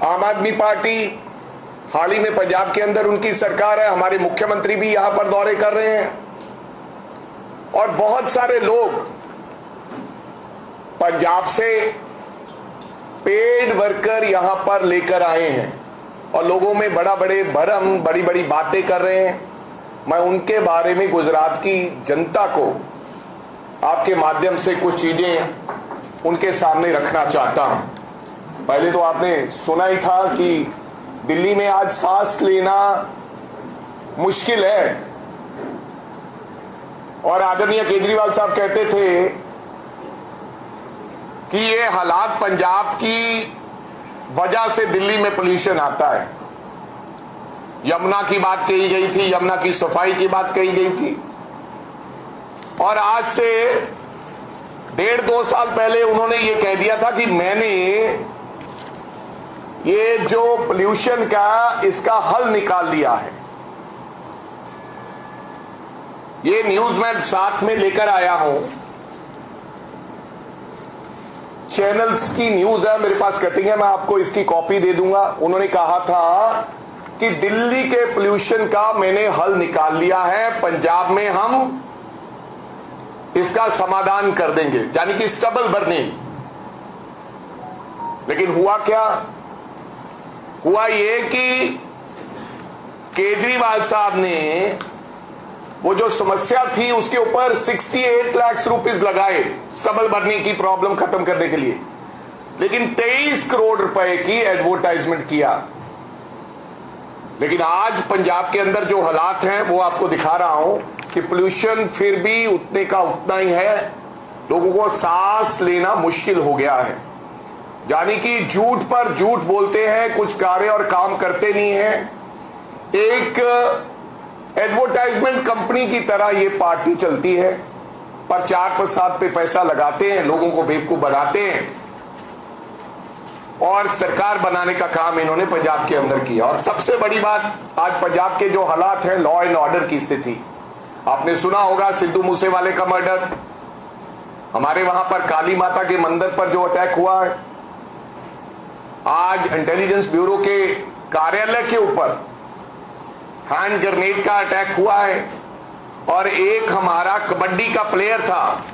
आम आदमी पार्टी हाल ही में पंजाब के अंदर उनकी सरकार है, हमारे मुख्यमंत्री भी यहां पर दौरे कर रहे हैं और बहुत सारे लोग पंजाब से पेड वर्कर यहां पर लेकर आए हैं और लोगों में बड़े भरम बड़ी बड़ी बातें कर रहे हैं। मैं उनके बारे में गुजरात की जनता को आपके माध्यम से कुछ चीजें उनके सामने रखना चाहता हूं। पहले तो आपने सुना ही था कि दिल्ली में आज सांस लेना मुश्किल है और आदरणीय केजरीवाल साहब कहते थे कि ये हालात पंजाब की वजह से दिल्ली में पोल्यूशन आता है। यमुना की बात कही गई थी, यमुना की सफाई की बात कही गई थी और आज से 1.5-2 साल पहले उन्होंने ये कह दिया था कि मैंने ये जो पोल्यूशन का इसका हल निकाल दिया है। ये न्यूज मैं साथ में लेकर आया हूं, चैनल्स की न्यूज है, मेरे पास कटिंग है, मैं आपको इसकी कॉपी दे दूंगा। उन्होंने कहा था कि दिल्ली के पोल्यूशन का मैंने हल निकाल लिया है, पंजाब में हम इसका समाधान कर देंगे, यानी कि स्टबल बर्निंग। लेकिन हुआ क्या? हुआ ये कि केजरीवाल साहब ने वो जो समस्या थी उसके ऊपर 68 लाख रुपीस लगाए स्टबल बर्निंग की प्रॉब्लम खत्म करने के लिए, लेकिन 23 करोड़ रुपए की एडवर्टाइजमेंट किया। लेकिन आज पंजाब के अंदर जो हालात हैं वो आपको दिखा रहा हूं कि पोल्यूशन फिर भी उतने का उतना ही है, लोगों को सांस लेना मुश्किल हो गया है। यानी कि झूठ पर झूठ बोलते हैं, कुछ कार्य और काम करते नहीं हैं। एक एडवर्टाइजमेंट कंपनी की तरह ये पार्टी चलती है, प्रचार प्रसार पे पैसा लगाते हैं, लोगों को बेवकूफ बनाते हैं और सरकार बनाने का काम इन्होंने पंजाब के अंदर किया। और सबसे बड़ी बात, आज पंजाब के जो हालात हैं, लॉ एंड ऑर्डर की स्थिति, आपने सुना होगा सिद्धू मूसेवाले का मर्डर, हमारे वहां पर काली माता के मंदिर पर जो अटैक हुआ है, आज इंटेलिजेंस ब्यूरो के कार्यालय के ऊपर हैंड ग्रेनेड का अटैक हुआ है और एक हमारा कबड्डी का प्लेयर था,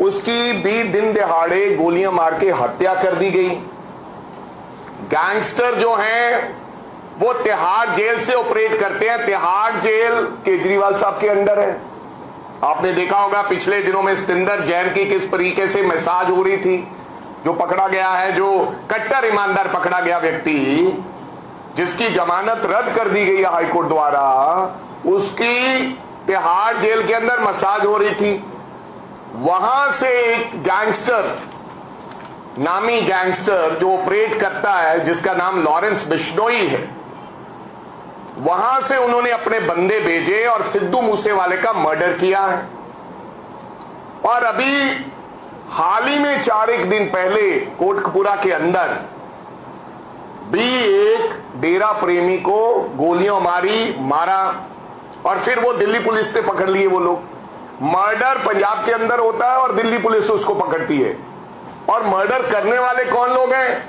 उसकी भी दिन दहाड़े गोलियां मार के हत्या कर दी गई। गैंगस्टर जो हैं वो तिहाड़ जेल से ऑपरेट करते हैं, तिहाड़ जेल केजरीवाल साहब के अंडर है। आपने देखा होगा पिछले दिनों में सतिंदर जैन की किस तरीके से मैसाज हो रही थी, जो पकड़ा गया है, जो कट्टर ईमानदार पकड़ा गया व्यक्ति जिसकी जमानत रद्द कर दी गई है हाईकोर्ट द्वारा, उसकी तिहाड़ जेल के अंदर मसाज हो रही थी। वहां से एक गैंगस्टर, नामी गैंगस्टर जो ऑपरेट करता है, जिसका नाम लॉरेंस बिश्नोई है, वहां से उन्होंने अपने बंदे भेजे और सिद्धू मूसेवाले का मर्डर किया है। और अभी हाल ही में 4 दिन पहले कोटकपुरा के अंदर भी एक डेरा प्रेमी को गोलियां मारा और फिर वो दिल्ली पुलिस ने पकड़ लिए। वो लोग, मर्डर पंजाब के अंदर होता है और दिल्ली पुलिस उसको पकड़ती है। और मर्डर करने वाले कौन लोग हैं?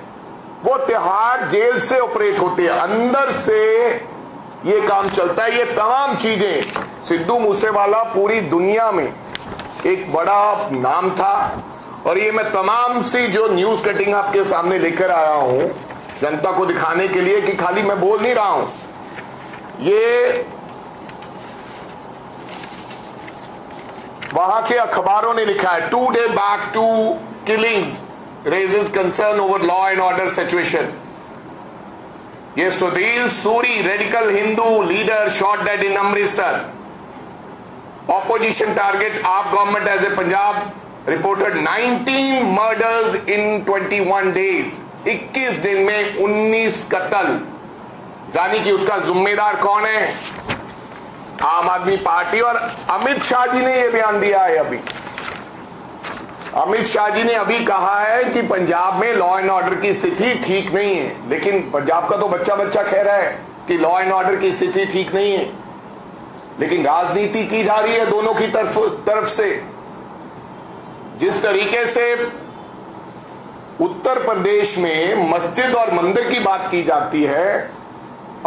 वो तिहाड़ जेल से ऑपरेट होते हैं, अंदर से ये काम चलता है। ये तमाम चीजें, सिद्धू मूसेवाला पूरी दुनिया में एक बड़ा नाम था और ये मैं तमाम सी जो न्यूज कटिंग आपके सामने लेकर आया हूं जनता को दिखाने के लिए कि खाली मैं बोल नहीं रहा हूं। ये वहां के अखबारों ने लिखा है, 2 days back 2 killings raises concern over law and order situation. ये Sudhir Suri, radical Hindu leader, shot dead in Amritsar. Opposition target AAP government as a Punjab reported 19 murders in 21 days। 21 दिन में 19 कत्ल। जानी कि उसका जिम्मेदार कौन है? आम आदमी पार्टी। और अमित शाह जी ने यह बयान दिया है, अभी अमित शाह जी ने अभी कहा है कि पंजाब में लॉ एंड ऑर्डर की स्थिति ठीक नहीं है। लेकिन पंजाब का तो बच्चा कह रहा है कि लॉ एंड ऑर्डर की स्थिति ठीक नहीं है, लेकिन राजनीति की जा रही है दोनों की तरफ से। जिस तरीके से उत्तर प्रदेश में मस्जिद और मंदिर की बात की जाती है।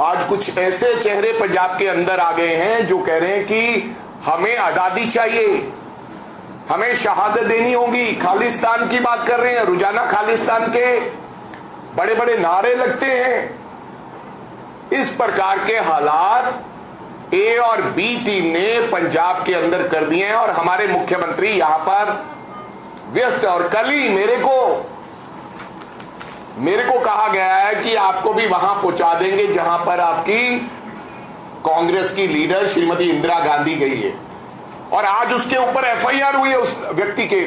आज कुछ ऐसे चेहरे पंजाब के अंदर आ गए हैं जो कह रहे हैं कि हमें आजादी चाहिए, हमें शहादत देनी होगी, खालिस्तान की बात कर रहे हैं, रोजाना खालिस्तान के बड़े बड़े नारे लगते हैं। इस प्रकार के हालात ए और बी टीम ने पंजाब के अंदर कर दिए हैं और हमारे मुख्यमंत्री यहां पर व्यस्त। और कल ही मेरे को कहा गया है कि आपको भी वहां पहुंचा देंगे जहां पर आपकी कांग्रेस की लीडर श्रीमती इंदिरा गांधी गई है, और आज उसके ऊपर एफआईआर हुई है उस व्यक्ति के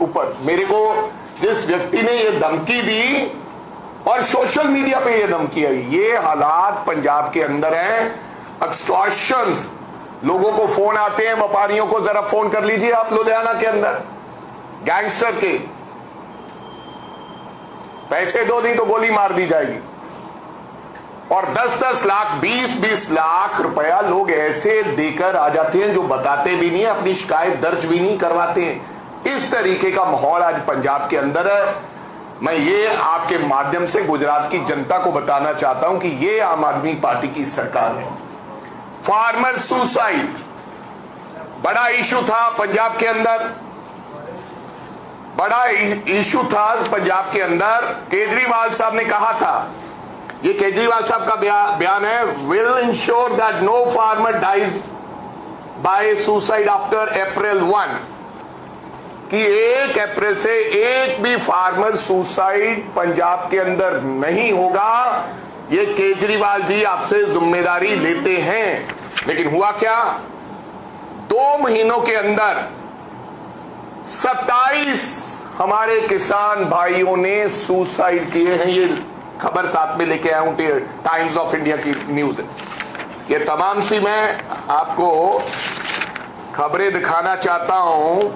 ऊपर। मेरे को जिस व्यक्ति ने यह धमकी दी और सोशल मीडिया पे यह धमकी आई, ये हालात पंजाब के अंदर हैं। एक्सटॉर्शंस, लोगों को फोन आते हैं, व्यापारियों को जरा फोन कर लीजिए आप लुधियाना के अंदर, गैंगस्टर के पैसे दो नहीं तो गोली मार दी जाएगी। और 10-10 लाख 20-20 लाख रुपया लोग ऐसे देकर आ जाते हैं जो बताते भी नहीं, अपनी शिकायत दर्ज भी नहीं करवाते हैं। इस तरीके का माहौल आज पंजाब के अंदर है। मैं ये आपके माध्यम से गुजरात की जनता को बताना चाहता हूं कि ये आम आदमी पार्टी की सरकार है। फार्मर सुसाइड बड़ा इशू था पंजाब के अंदर, बड़ा इशू था पंजाब के अंदर। केजरीवाल साहब ने कहा था, ये केजरीवाल साहब का बयान है, will ensure that no farmer dies by suicide after April 1, कि 1 अप्रैल से एक भी फार्मर सुसाइड पंजाब के अंदर नहीं होगा। ये केजरीवाल जी आपसे जिम्मेदारी लेते हैं। लेकिन हुआ क्या, 2 महीनों के अंदर 27 हमारे किसान भाइयों ने सुसाइड किए हैं। ये खबर साथ में लेके आया हूं, टाइम्स ऑफ इंडिया की न्यूज है। ये तमाम सी मैं आपको खबरें दिखाना चाहता हूं।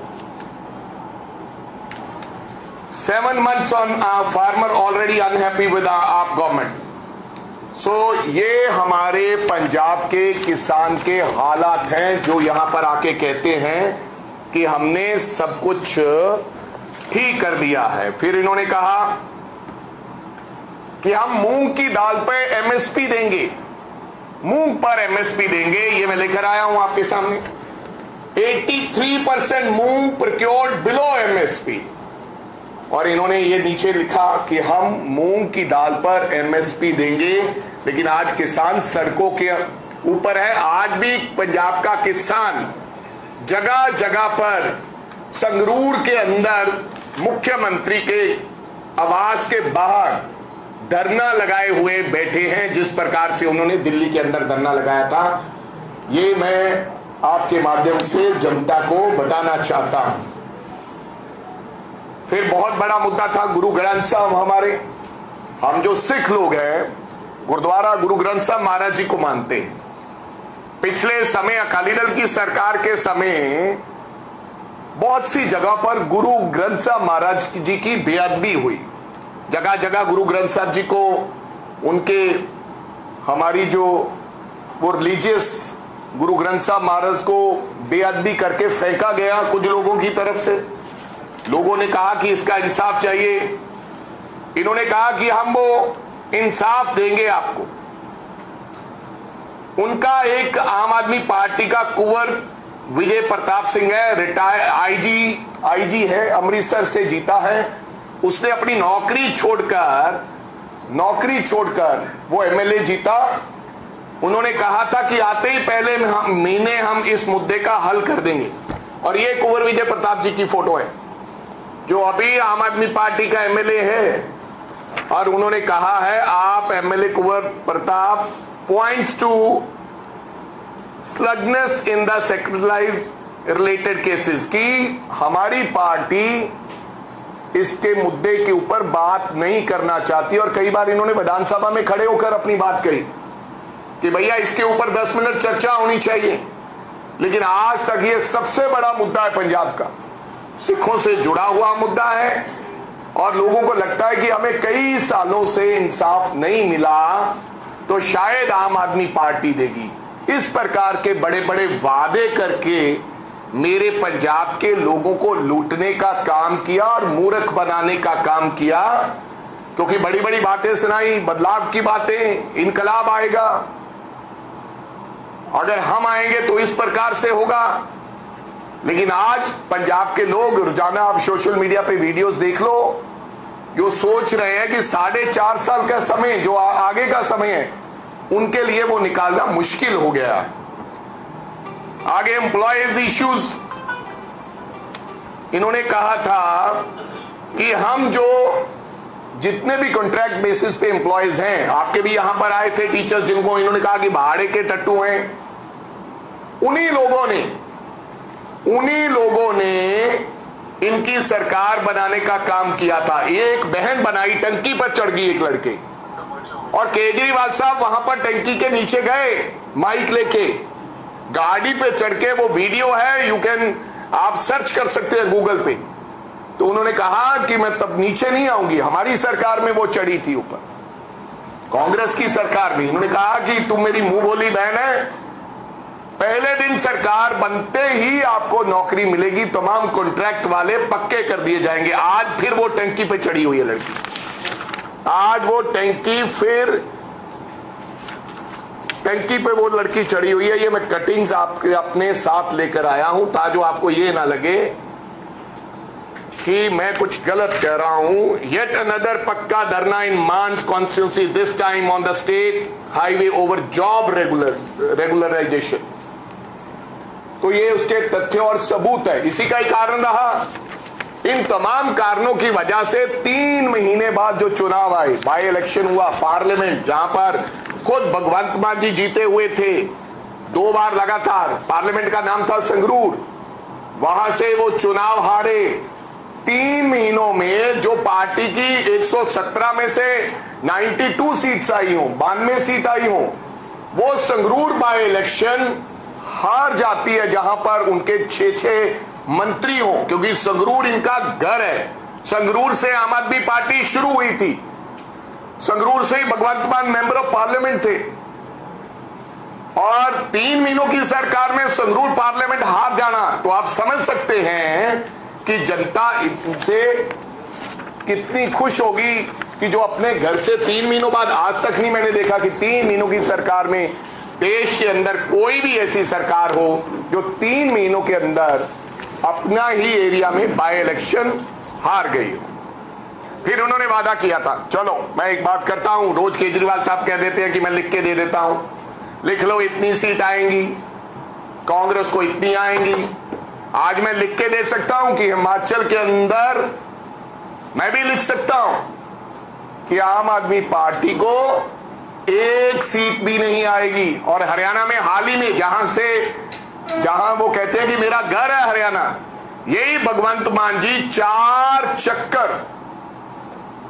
7 months on farmer already unhappy with our government। ये हमारे पंजाब के किसान के हालात हैं जो यहां पर आके कहते हैं कि हमने सब कुछ ठीक कर दिया है। फिर इन्होंने कहा कि हम मूंग की दाल पे एमएसपी देंगे, मूंग पर एमएसपी देंगे। ये मैं लेकर आया हूं आपके सामने, 83% मूंग प्रोक्योर्ड बिलो एमएसपी। और इन्होंने ये नीचे लिखा कि हम मूंग की दाल पर एमएसपी देंगे, लेकिन आज किसान सड़कों के ऊपर है। आज भी पंजाब का किसान जगह जगह पर, संगरूर के अंदर मुख्यमंत्री के आवास के बाहर धरना लगाए हुए बैठे हैं, जिस प्रकार से उन्होंने दिल्ली के अंदर धरना लगाया था। ये मैं आपके माध्यम से जनता को बताना चाहता हूं। फिर बहुत बड़ा मुद्दा था गुरु ग्रंथ साहब। हम जो सिख लोग हैं गुरुद्वारा गुरु ग्रंथ साहब महाराज जी को मानते हैं। पिछले समय अकाली दल की सरकार के समय बहुत सी जगह पर गुरु ग्रंथ साहब महाराज जी की बेअदबी हुई। जगह जगह गुरु ग्रंथ साहब जी को, उनके हमारी जो वो रिलीजियस गुरु ग्रंथ साहब महाराज को बेअदबी करके फेंका गया कुछ लोगों की तरफ से। लोगों ने कहा कि इसका इंसाफ चाहिए। इन्होंने कहा कि हम वो इंसाफ देंगे आपको। उनका एक आम आदमी पार्टी का कुंवर विजय प्रताप सिंह है, रिटायर आईजी है, अमृतसर से जीता है। उसने अपनी नौकरी छोड़कर वो एमएलए जीता। उन्होंने कहा था कि आते ही पहले महीने हम इस मुद्दे का हल कर देंगे। और ये कुंवर विजय प्रताप जी की फोटो है जो अभी आम आदमी पार्टी का एमएलए है। और उन्होंने कहा है, AAP MLA Kunwar Pratap points to sluggishness in the sacrilege related cases, की हमारी पार्टी इसके मुद्दे के ऊपर बात नहीं करना चाहती। और कई बार इन्होंने विधानसभा में खड़े होकर अपनी बात कही कि भैया इसके ऊपर 10 मिनट चर्चा होनी चाहिए। लेकिन आज तक ये सबसे बड़ा मुद्दा है पंजाब का, सिखों से जुड़ा हुआ मुद्दा है। और लोगों को लगता है कि हमें कई सालों से इंसाफ नहीं मिला तो शायद आम आदमी पार्टी देगी। इस प्रकार के बड़े बड़े वादे करके मेरे पंजाब के लोगों को लूटने का काम किया और मूर्ख बनाने का काम किया, क्योंकि बड़ी बड़ी बातें सुनाई, बदलाव की बातें, इनकलाब आएगा, अगर हम आएंगे तो इस प्रकार से होगा। लेकिन आज पंजाब के लोग, रोजाना आप सोशल मीडिया पे वीडियोस देख लो, जो सोच रहे हैं कि 4.5 साल का समय जो आगे का समय है उनके लिए वो निकालना मुश्किल हो गया। आगे एम्प्लॉयज इश्यूज, इन्होंने कहा था कि हम जो जितने भी कॉन्ट्रैक्ट बेसिस पे एम्प्लॉयज हैं, आपके भी यहां पर आए थे टीचर्स जिनको इन्होंने कहा कि भाड़े के टट्टू हैं, उन्हीं लोगों ने इनकी सरकार बनाने का काम किया था। एक बहन बनाई, टंकी पर चढ़ गई एक लड़के, और केजरीवाल साहब वहां पर टंकी के नीचे गए माइक लेके, गाड़ी पे चढ़ के, वो वीडियो है, यू कैन, आप सर्च कर सकते हैं गूगल पे। तो उन्होंने कहा कि मैं तब नीचे नहीं आऊंगी, हमारी सरकार में वो चढ़ी थी ऊपर, कांग्रेस की सरकार में। उन्होंने कहा कि तुम मेरी मुंह बोली बहन है, पहले दिन सरकार बनते ही आपको नौकरी मिलेगी, तमाम कॉन्ट्रैक्ट वाले पक्के कर दिए जाएंगे। आज फिर वो टंकी पे चढ़ी हुई है लड़की, आज वो टंकी पे वो लड़की चढ़ी हुई है। ये मैं कटिंग्स आपके अपने साथ लेकर आया हूं ताकि आपको ये ना लगे कि मैं कुछ गलत कह रहा हूं। येट अनदर पक्का धरना in Mansa constituency, this time on the state highway over job regularisation. तो ये उसके तथ्य और सबूत है। इसी का ही कारण रहा, इन तमाम कारणों की वजह से 3 महीने बाद जो चुनाव आए, बाई इलेक्शन हुआ पार्लियामेंट, जहां पर खुद भगवंत मान जी जीते हुए थे 2 बार लगातार, पार्लियामेंट का नाम था संगरूर, वहां से वो चुनाव हारे। 3 महीनों में जो पार्टी की 117 में से 92 सीट्स आई हो, 92 सीट आई हो, वो संगरूर बाई इलेक्शन हार जाती है, जहां पर उनके 6 मंत्री हो, क्योंकि संगरूर इनका घर है। संगरूर से आम आदमी पार्टी शुरू हुई थी, संगरूर से ही भगवंत मान मेंबर ऑफ पार्लियामेंट थे, और 3 महीनों की सरकार में संगरूर पार्लियामेंट हार जाना, तो आप समझ सकते हैं कि जनता इनसे कितनी खुश होगी कि जो अपने घर से 3 महीनों बाद, आज तक नहीं मैंने देखा कि 3 महीनों की सरकार में देश के अंदर कोई भी ऐसी सरकार हो जो 3 महीनों के अंदर अपना ही एरिया में बाय इलेक्शन हार गई हो। फिर उन्होंने वादा किया था, चलो मैं एक बात करता हूं, रोज केजरीवाल साहब कह देते हैं कि मैं लिख के दे देता हूं, लिख लो इतनी सीट आएंगी, कांग्रेस को इतनी आएंगी। आज मैं लिख के दे सकता हूं कि हिमाचल के अंदर मैं भी लिख सकता हूं कि आम आदमी पार्टी को 1 सीट भी नहीं आएगी। और हरियाणा में हाल ही में जहां वो कहते हैं कि मेरा घर है हरियाणा, यही भगवंत मान जी 4 चक्कर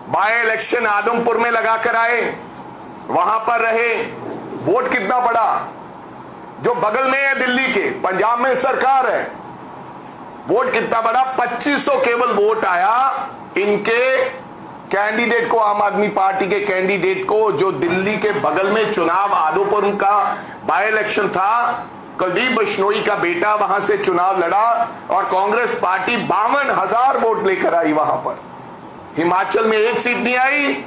बाय इलेक्शन आदमपुर में लगाकर आए, वहां पर रहे, वोट कितना पड़ा, जो बगल में है दिल्ली के, पंजाब में सरकार है, वोट कितना बड़ा, 2500 केवल वोट आया इनके कैंडिडेट को, आम आदमी पार्टी के कैंडिडेट को, जो दिल्ली के बगल में चुनाव आदमपुर का बाय इलेक्शन था, कुलदीप बिश्नोई का बेटा वहां से चुनाव लड़ा और कांग्रेस पार्टी 52,000 वोट लेकर आई वहां पर। हिमाचल में 1 सीट नहीं आई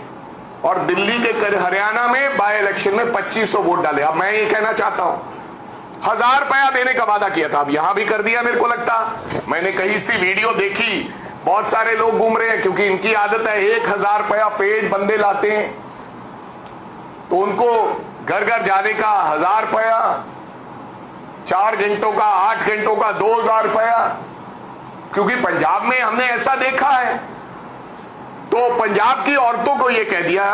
और दिल्ली के हरियाणा में बाय इलेक्शन में 2500 वोट डाले। अब मैं ये कहना चाहता हूं, 1000 रुपया देने का वादा किया था, अब यहां भी कर दिया। मेरे को लगता, मैंने कहीं सी वीडियो देखी, बहुत सारे लोग घूम रहे हैं, क्योंकि इनकी आदत है 1000 रुपया पेड बंदे लाते हैं, तो उनको घर घर जाने का 1000 रुपया, 4 घंटों का, 8 घंटों का 2000 रुपया, क्योंकि पंजाब में हमने ऐसा देखा है। तो पंजाब की औरतों को यह कह दिया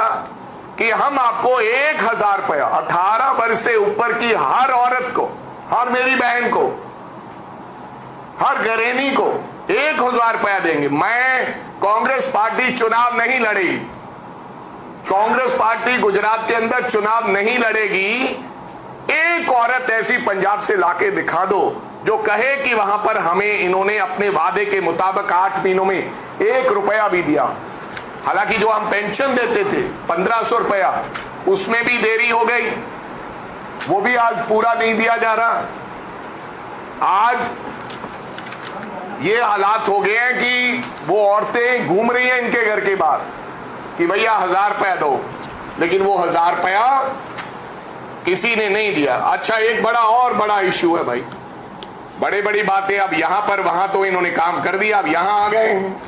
कि हम आपको 1000 रुपया, 18 वर्ष से ऊपर की हर औरत को, हर मेरी बहन को, हर घरेनी को 1000 रुपया देंगे। मैं, कांग्रेस पार्टी चुनाव नहीं लड़ेगी, कांग्रेस पार्टी गुजरात के अंदर चुनाव नहीं लड़ेगी। एक औरत ऐसी पंजाब से लाके दिखा दो जो कहे कि वहां पर हमें इन्होंने अपने वादे के मुताबिक 8 महीनों में 1 रुपया भी दिया। हालांकि जो हम पेंशन देते थे 1500 रुपया, उसमें भी देरी हो गई, वो भी आज पूरा नहीं दिया जा रहा। आज ये हालात हो गए हैं कि वो औरतें घूम रही हैं इनके घर के बाहर कि भैया 1000 रुपया दो, लेकिन वो 1000 रुपया किसी ने नहीं दिया। अच्छा, एक बड़ा इश्यू है भाई, बड़ी बड़ी बातें। अब यहां पर वहां तो इन्होंने काम कर दिया, अब यहां आ गए हैं।